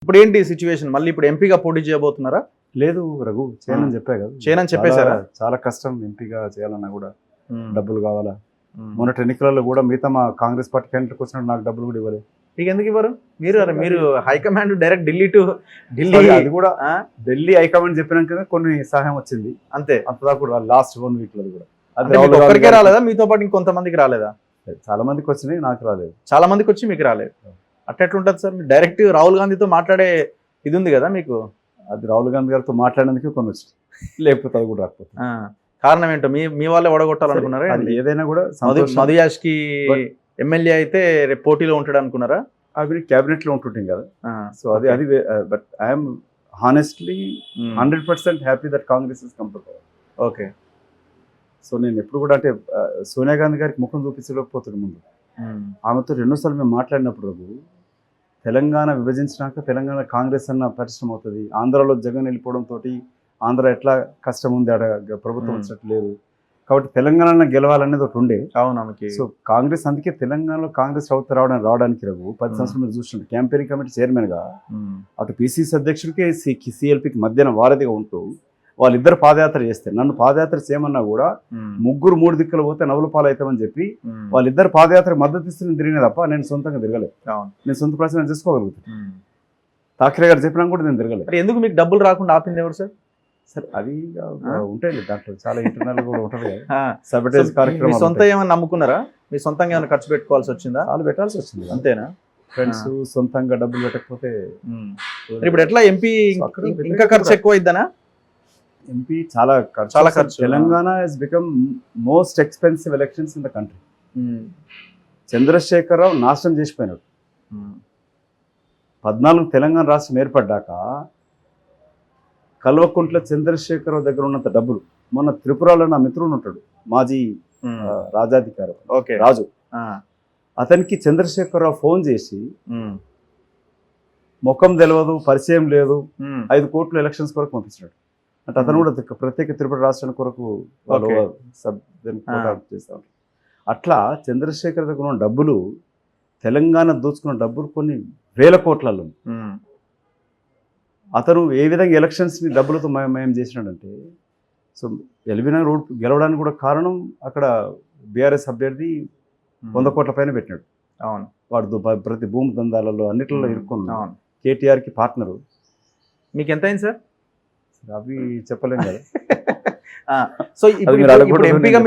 ఇప్పుడు ఏంటి సిచ్యువేషన్? మళ్ళీ ఇప్పుడు ఎంపీగా పోటీ చేయబోతున్నారా? లేదు రఘు, చేయనని చెప్పా కదా. చేయనని చెప్పేశారా? చాలా కష్టం ఎంపీగా చేయాలన్నా కూడా డబ్బులు కావాలా. మొన్నటి ఎన్నికలలో కూడా మిగతా మా కాంగ్రెస్ పార్టీ క్యాండిడేట్కి వచ్చినట్టు నాకు డబ్బులు కూడా ఇవ్వలేదు. మీకు ఎందుకు ఇవ్వరు? మీరు హైకమాండ్ డైరెక్ట్ ఢిల్లీ అది కూడా ఢిల్లీ హైకమాండ్ చెప్పినాక కొన్ని సహాయం వచ్చింది అంతే. అంతదా కూడా లాస్ట్ 1 week లో కూడా అది ఒక్కరికే రాలేదా? మీతో పాటు ఇంకొంతమందికి రాలేదా? చాలా మందికి వచ్చినాయి, నాకు రాలేదు. చాలా మందికి వచ్చి మీకు రాలేదు. అట్లెట్లుంటది సార్? మీరు డైరెక్ట్ రాహుల్ గాంధీతో మాట్లాడే ఇది ఉంది కదా మీకు. అది రాహుల్ గాంధీ గారితో మాట్లాడేందుకు కొన్ని వచ్చింది, లేకపోతే అది కూడా రాకపోతే. కారణం ఏంటో మీ వాళ్ళే ఓడగొట్టాలనుకున్నారా? అది ఏదైనా కూడా మధు యాష్కి ఎమ్మెల్యే అయితే రేపు పోటీలో ఉంటాడు అనుకున్నారా? అవి క్యాబినెట్ లో ఉంటుంటాం కదా. సో అది but I'm honestly 100% happy that Congress is come to power. Okay. So నేను ఎప్పుడు కూడా అంటే సోనియా గాంధీ గారికి ముఖం చూపించలేకపోతుంది ముందు. ఆమెతో 2 సార్లు మేము మాట్లాడినప్పుడు తెలంగాణ విభజించినాక తెలంగాణ కాంగ్రెస్ అన్న పరిశ్రమ అవుతుంది, ఆంధ్రాలో జగన్ వెళ్ళిపోవడంతో ఆంధ్ర ఎట్లా కష్టం ఉంది, అక్కడ ప్రభుత్వం వచ్చినట్టు లేదు, కాబట్టి తెలంగాణ గెలవాలనేది ఒకటి ఉండే. అవును. సో కాంగ్రెస్ అందుకే తెలంగాణలో కాంగ్రెస్ రావడానికి రఘు 10 సంవత్సరాలు మీరు చూస్తుంటే క్యాంపెయినింగ్ కమిటీ చైర్మన్గా అటు పిసిసి అధ్యక్షుడికి సిఎల్పికి మధ్యన వారధిగా ఉంటూ వాళ్ళిద్దరు పాదయాత్ర చేస్తే నన్ను పాదయాత్ర చేయమన్నా కూడా 3 దిక్కులు పోతే నవ్వుల పాలు అవుతామని చెప్పి వాళ్ళిద్దరు పాదయాత్ర మద్దతు ఇస్తున్న తిరిగిన తప్ప నేను సొంతంగా తిరగలేదు. నేను సొంత ప్రశ్న చేసుకోగలుగుతాను. ఠాక్రే గారు చెప్పినా కూడా నేను తిరగలేదు. ఎందుకు మీకు డబ్బులు రాకుండా ఆపింది ఎవరు సార్? సార్ అది ఉంటాయి దాంట్లో చాలా ఇంటర్నల్ కూడా ఉంటుంది కదా. సబటేజ్ కార్యక్రమం సొంత ఏమైనా నమ్ముకున్నారా? మీ సొంతంగా ఏమైనా ఖర్చు పెట్టుకోవాల్సి వచ్చిందా? చాలా పెట్టాల్సి వచ్చింది. అంతేనా? ఫ్రెండ్స్ సొంతంగా డబ్బులు పెట్టకపోతే ఇప్పుడు ఎట్లా ఎంపీ ఇంకా ఖర్చు ఎక్కువ అయిద్దనా? ఎంపీ చాలా ఖర్చు. Telangana has become most expensive elections in the country. Chandrashekar Rao నాశనం చేసిపోయినాడు. 14 తెలంగాణ రాష్ట్రం ఏర్పడ్డాక కల్వకుంట్ల చంద్రశేఖరరావు దగ్గర ఉన్నంత డబ్బులు మొన్న త్రిపురలో నా మిత్రుడు ఉంటాడు, మాజీ రాజాధికారి రాజు, అతనికి చంద్రశేఖరరావు ఫోన్ చేసి ముఖం తెలియదు, పరిచయం లేదు, 5 కోట్లు ఎలక్షన్స్ కొరకు పంపించాడు. అంటే అతను కూడా ప్రత్యేక తిరుపతి రాష్ట్రానికి కొరకు చేస్తాడు. అట్లా చంద్రశేఖర్ దగ్గర ఉన్న డబ్బులు, తెలంగాణ దోచుకున్న డబ్బులు కొన్ని 1000 కోట్లలో. అతను ఏ విధంగా ఎలక్షన్స్ని డబ్బులతో మయం చేసినాడంటే, సో ఎల్బీ రోడ్ గెలవడానికి కూడా కారణం అక్కడ బీఆర్ఎస్ అభ్యర్థి 100 కోట్ల పైన పెట్టినాడు. అవును. వాడు ప్రతి భూమి దందాలలో అన్నిట్లలో ఇరుక్కున్నాడు. కేటీఆర్కి పార్ట్నరు. మీకు ఎంత అయింది సార్? అవి చెప్పలేం కదా. సో ఇప్పుడు ఎంపీగా